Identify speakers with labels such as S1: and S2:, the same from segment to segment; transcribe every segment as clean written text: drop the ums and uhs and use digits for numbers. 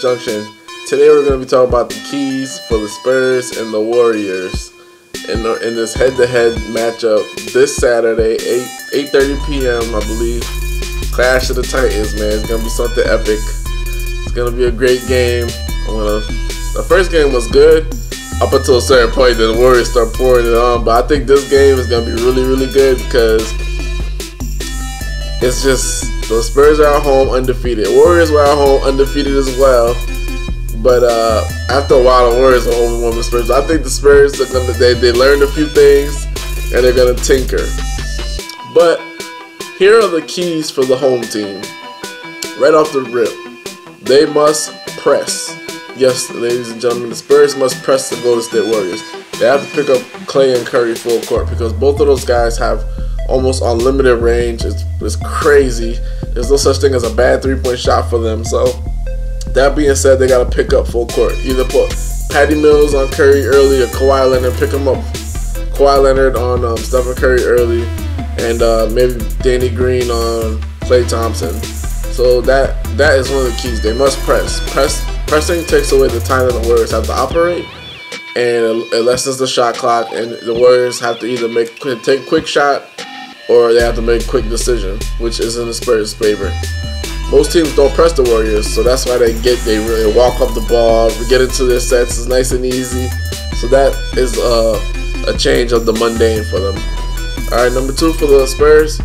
S1: Hoops Junction. Today we're going to be talking about the keys for the Spurs and the Warriors in this head-to-head matchup this Saturday, 8:30 p.m. I believe. Clash of the Titans, man. It's going to be something epic. It's going to be a great game. The first game was good up until a certain point. Then the Warriors start pouring it on. But I think this game is going to be really, really good because it's just the Spurs are at home undefeated. Warriors were at home undefeated as well. But after a while, the Warriors will overwhelm the Spurs. I think the Spurs are gonna they learned a few things and they're gonna tinker. But here are the keys for the home team. Right off the rip, they must press. Yes, ladies and gentlemen, the Spurs must press the Golden State Warriors. They have to pick up Clay and Curry full court because both of those guys have almost unlimited range. It's crazy. There's no such thing as a bad three-point shot for them. So that being said, they got to pick up full court. Either put Patty Mills on Curry early or Kawhi Leonard, pick him up. Kawhi Leonard on Stephen Curry early, and maybe Danny Green on Klay Thompson. So that is one of the keys. They must press. Pressing takes away the time that the Warriors have to operate, and it lessens the shot clock. And the Warriors have to either take a quick shot or they have to make a quick decision, which is in the Spurs' favor. Most teams don't press the Warriors, so that's why they really walk up the ball, get into their sets. It's nice and easy. So that is a change of the mundane for them. All right, number two for the Spurs,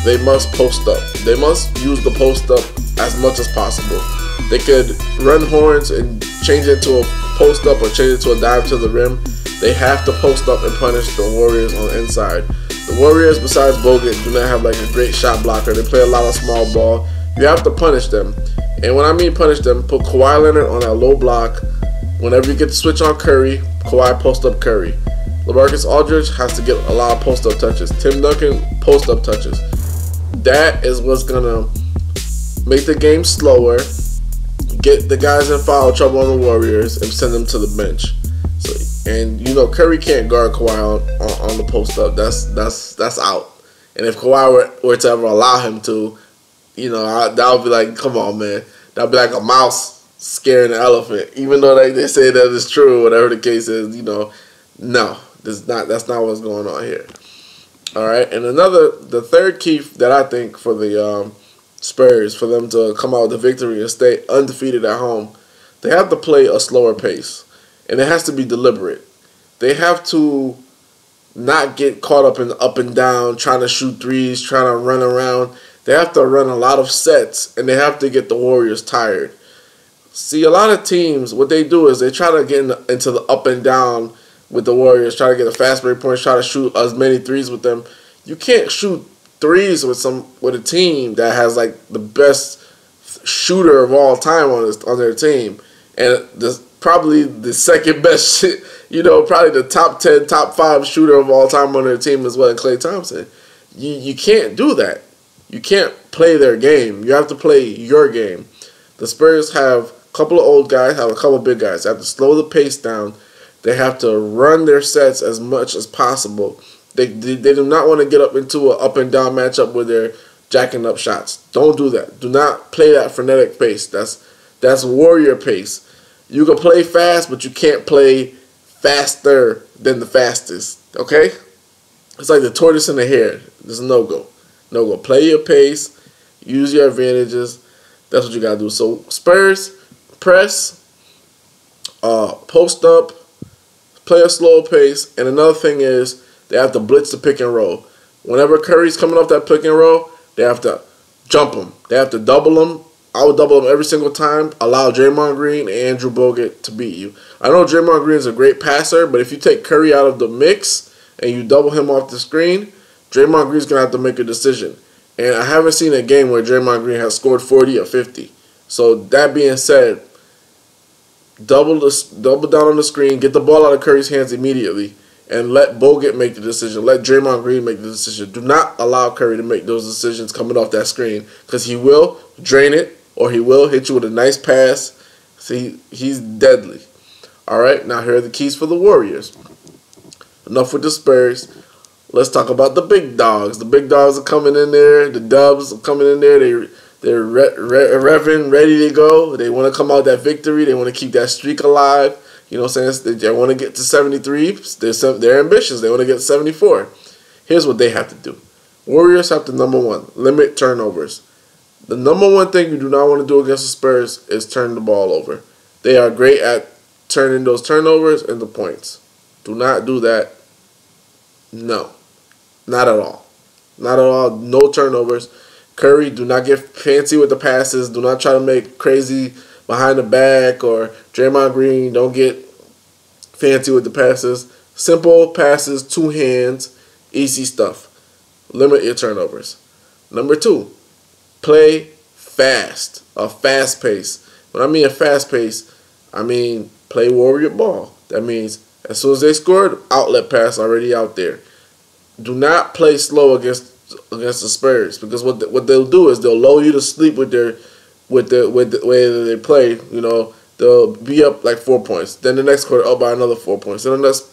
S1: they must post up. They must use the post up as much as possible. They could run horns and change it to a post up or change it to a dive to the rim. They have to post up and punish the Warriors on the inside. The Warriors, besides Bogut, do not have like a great shot blocker. They play a lot of small ball. You have to punish them. And when I mean punish them, put Kawhi Leonard on that low block. Whenever you get the switch on Curry, Kawhi post up Curry. LaMarcus Aldridge has to get a lot of post up touches. Tim Duncan, post up touches. That is what's going to make the game slower, get the guys in foul trouble on the Warriors, and send them to the bench. And you know Curry can't guard Kawhi on the post up. That's out. And if Kawhi were to ever allow him to, you know, that would be like, come on, man. That would be like a mouse scaring an elephant. Even though they say that it's true, whatever the case is, you know, no, that's not what's going on here. All right, and the third key that I think for the Spurs, for them to come out with a victory and stay undefeated at home, they have to play a slower pace, and it has to be deliberate. They have to not get caught up in up and down, trying to shoot threes, trying to run around. They have to run a lot of sets, and they have to get the Warriors tired. See, a lot of teams, what they do is they try to get into the up and down with the Warriors, try to get a fast break points, try to shoot as many threes with them. You can't shoot threes with a team that has like the best shooter of all time on their team, and probably the second best, probably the top 10, top 5 shooter of all time on their team as well, and Klay Thompson. You can't do that. You can't play their game. You have to play your game. The Spurs have a couple of old guys, have a couple of big guys. They have to slow the pace down. They have to run their sets as much as possible. They do not want to get up into an up and down matchup where they're jacking up shots. Don't do that. Do not play that frenetic pace. That's Warrior pace. You can play fast, but you can't play faster than the fastest. Okay? It's like the tortoise and the hare. There's a no-go. No-go. Play your pace. Use your advantages. That's what you got to do. So, Spurs, press, post up, play a slow pace. And another thing is they have to blitz the pick and roll. Whenever Curry's coming off that pick and roll, they have to jump him. They have to double him. I would double him every single time. Allow Draymond Green and Andrew Bogut to beat you. I know Draymond Green is a great passer, but if you take Curry out of the mix and you double him off the screen, Draymond Green's going to have to make a decision. And I haven't seen a game where Draymond Green has scored 40 or 50. So that being said, double down on the screen, get the ball out of Curry's hands immediately, and let Bogut make the decision. Let Draymond Green make the decision. Do not allow Curry to make those decisions coming off that screen, because he will drain it or he will hit you with a nice pass. See, he's deadly. All right, now here are the keys for the Warriors. Enough with the Spurs. Let's talk about the big dogs. The big dogs are coming in there. The Dubs are coming in there. They're revving, ready to go. They want to come out that victory. They want to keep that streak alive. You know what I'm saying? They want to get to 73. They're ambitious. They want to get 74. Here's what they have to do. Warriors have to, number one, limit turnovers. The number one thing you do not want to do against the Spurs is turn the ball over. They are great at turning those turnovers into points. Do not do that. No. Not at all. Not at all. No turnovers. Curry, do not get fancy with the passes. Do not try to make crazy behind the back, or Draymond Green, don't get fancy with the passes. Simple passes, two hands, easy stuff. Limit your turnovers. Number two, play fast. A fast pace. When I mean a fast pace, I mean play Warrior ball. That means as soon as they scored, outlet pass already out there. Do not play slow against the Spurs, because what they'll do is they'll lull you to sleep with the way that they play. You know, they'll be up like 4 points. Then the next quarter up by another 4 points. Then the next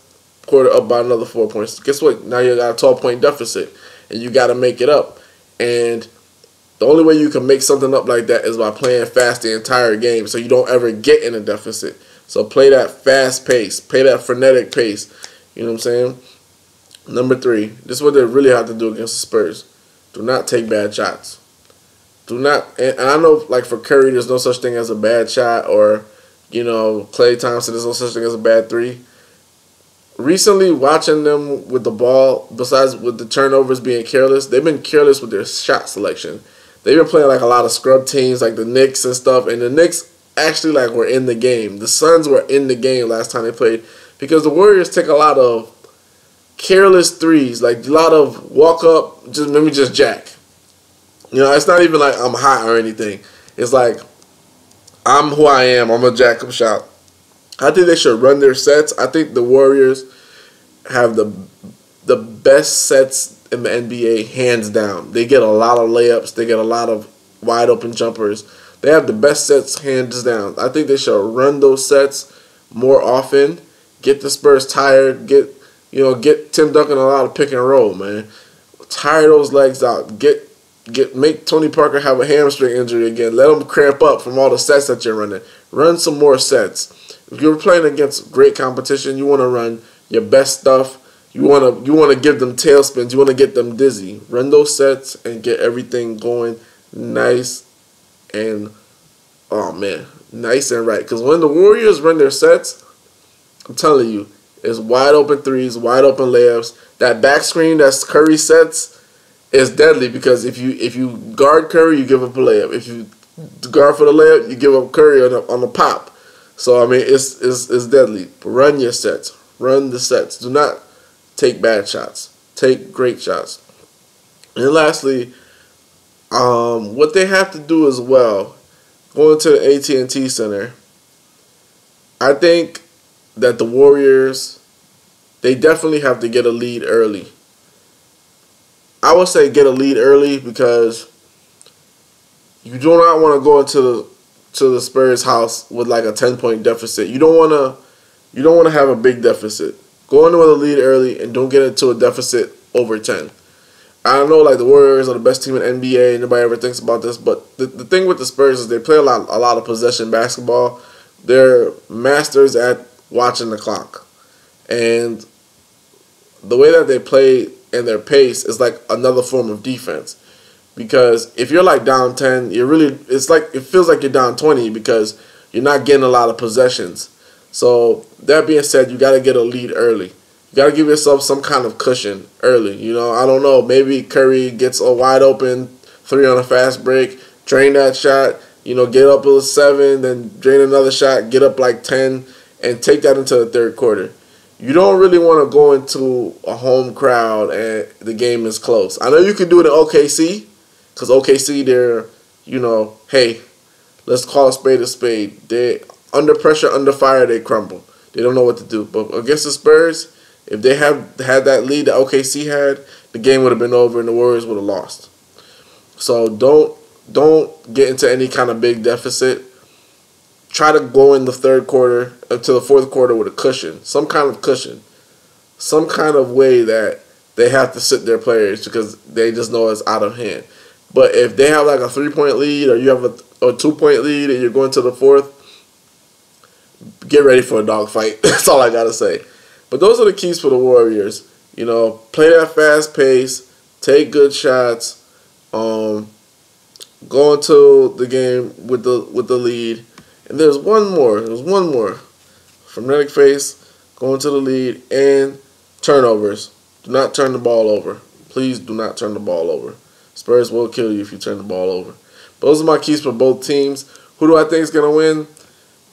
S1: quarter up by another 4 points. Guess what? Now you got a 12-point deficit, and you got to make it up. And the only way you can make something up like that is by playing fast the entire game, so you don't ever get in a deficit. So play that fast pace, play that frenetic pace. You know what I'm saying? Number three, this is what they really have to do against the Spurs. Do not take bad shots. Do not, and I know, like, for Curry, there's no such thing as a bad shot, or, you know, Klay Thompson, there's no such thing as a bad three. Recently, watching them with the ball, besides with the turnovers being careless, they've been careless with their shot selection. They've been playing like a lot of scrub teams, like the Knicks and stuff, and the Knicks actually like were in the game. The Suns were in the game last time they played, because the Warriors take a lot of careless threes, like a lot of walk up, just let me just jack. You know, it's not even like I'm hot or anything. It's like I'm who I am. I'm a jack up shot. I think they should run their sets. I think the Warriors have the best sets in the NBA, hands down. They get a lot of layups. They get a lot of wide open jumpers. They have the best sets, hands down. I think they should run those sets more often. Get the Spurs tired. Get Tim Duncan a lot of pick and roll, man. Tire those legs out. Make Tony Parker have a hamstring injury again. Let him cramp up from all the sets that you're running. Run some more sets. If you're playing against great competition, you want to run your best stuff. You want to give them tailspins. You want to get them dizzy. Run those sets and get everything going nice and, oh man, nice and right. Because when the Warriors run their sets, I'm telling you, it's wide open threes, wide open layups. That back screen that's Curry sets is deadly, because if you guard Curry, you give up a layup. If you guard for the layup, you give up Curry on the pop. So I mean, it's deadly. Run your sets. Run the sets. Do not take bad shots. Take great shots. And lastly, what they have to do as well, going to the AT&T Center, I think that the Warriors, they definitely have to get a lead early. I would say get a lead early, because you do not want to go into the Spurs house with like a 10-point deficit. You don't want to have a big deficit. Go in with a lead early and don't get into a deficit over 10. I know, like, the Warriors are the best team in the NBA. Nobody ever thinks about this, but the thing with the Spurs is they play a lot of possession basketball. They're masters at watching the clock, and the way that they play and their pace is like another form of defense. Because if you're like down 10, it feels like you're down 20, because you're not getting a lot of possessions. So that being said, you got to get a lead early. You got to give yourself some kind of cushion early. You know, I don't know, maybe Curry gets a wide open three on a fast break, drain that shot, you know, get up a 7, then drain another shot, get up like 10, and take that into the third quarter. You don't really want to go into a home crowd and the game is close. I know you can do it in OKC, because OKC, they're, you know, hey, let's call a spade a spade. They under pressure, under fire, they crumble. They don't know what to do. But against the Spurs, if they had that lead that OKC had, the game would have been over and the Warriors would have lost. So don't get into any kind of big deficit. Try to go in the third quarter until the fourth quarter with a cushion, some kind of cushion, some kind of way that they have to sit their players, because they just know it's out of hand. But if they have like a 3-point lead or you have a 2-point lead and you're going to the fourth, get ready for a dogfight. That's all I gotta say. But those are the keys for the Warriors. You know, play that fast pace, take good shots, go into the game with the lead. And there's one more. There's one more. Frenetic face, going to the lead, and turnovers. Do not turn the ball over. Please do not turn the ball over. Spurs will kill you if you turn the ball over. Those are my keys for both teams. Who do I think is going to win?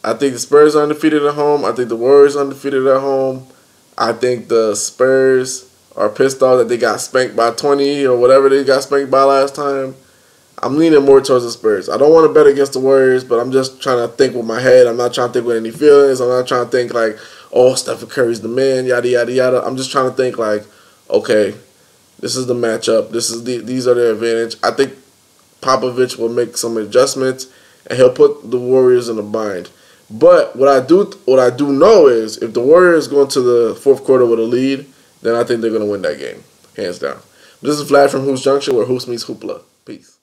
S1: I think the Spurs are undefeated at home. I think the Warriors are undefeated at home. I think the Spurs are pissed off that they got spanked by 20 or whatever they got spanked by last time. I'm leaning more towards the Spurs. I don't want to bet against the Warriors, but I'm just trying to think with my head. I'm not trying to think with any feelings. I'm not trying to think like, oh, Stephen Curry's the man, yada, yada, yada. I'm just trying to think like, okay, this is the matchup. These are the advantage. I think Popovich will make some adjustments, and he'll put the Warriors in a bind. But what I do know is if the Warriors go into the fourth quarter with a lead, then I think they're going to win that game, hands down. This is Vlad from Hoops Junction, where Hoops meets Hoopla. Peace.